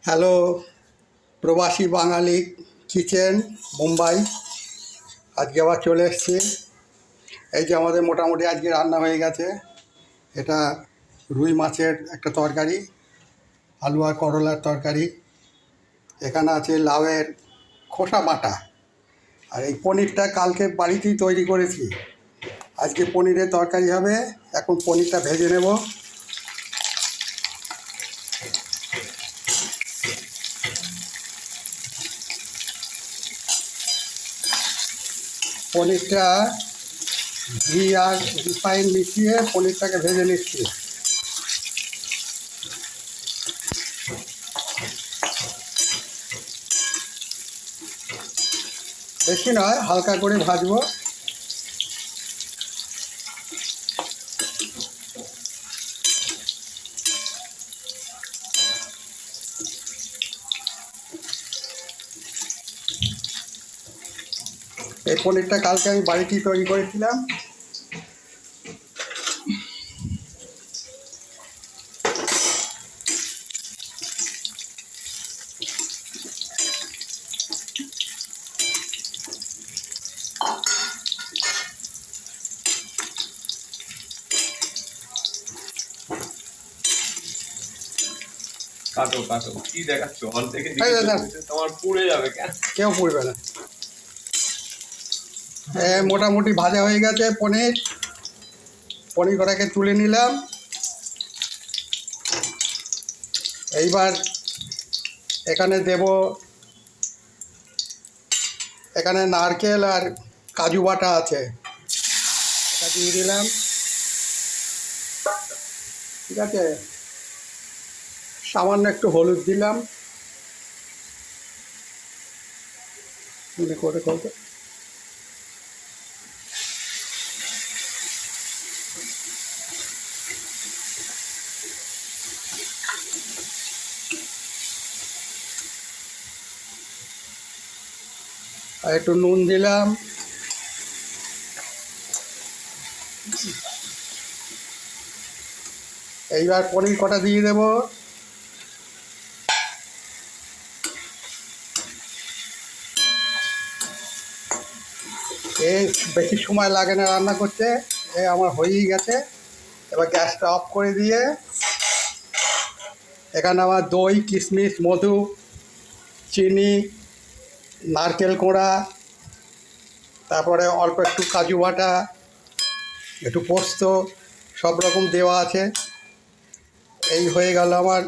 Hello, প্রবাসী বাঙালি kitchen Mumbai. আজকে আবার চলে এসেছি। এই যে আমাদের মোটামুটি আজকে রান্না হয়ে গেছে। এটা রুই মাছের একটা তরকারি, আলু আর করলার তরকারি। এখানে আছে লাউয়ের খোসা বাটা। আর এই পনিরটা কালকে বাড়িতেই তৈরি করেছি। আজকে পনিরের তরকারি হবে। এখন পনিরটা ভেজে নেব। পনিরটা ঘি আর রিফাইন মিশিয়ে পনিরটাকে ভেজে নিচ্ছি। বেশি নয়, হালকা করে ভাজবো। এই পনিরটা কালকে আমি বাড়িতেই তৈরি করেছিলাম। কাটো কাটো, কি দেখাচ্ছ? হল থেকে তোমার পুড়ে যাবে কেন? কেউ পুড়বে না। মোটামুটি ভাজা হয়ে গেছে পনির। পনির কটাকে তুলে নিলাম। এইবার এখানে দেব, এখানে নারকেল আর কাজু বাটা আছে, এটা দিয়ে দিলাম। ঠিক আছে, সামান্য একটু হলুদ দিলাম। করে করতে আর একটু নুন দিলাম। এইবার পনির কটা দিয়ে দেব। এই বেশি সময় লাগে না রান্না করতে, আমার হয়েই গেছে। এবার গ্যাসটা অফ করে দিয়ে এখানে আমার দই, কিশমিশ, মধু, চিনি, নারকেল কোড়া, তারপরে অল্প একটু কাজু বাটা, একটু পোস্ত, সব রকম দেওয়া আছে। এই হয়ে গেল আমার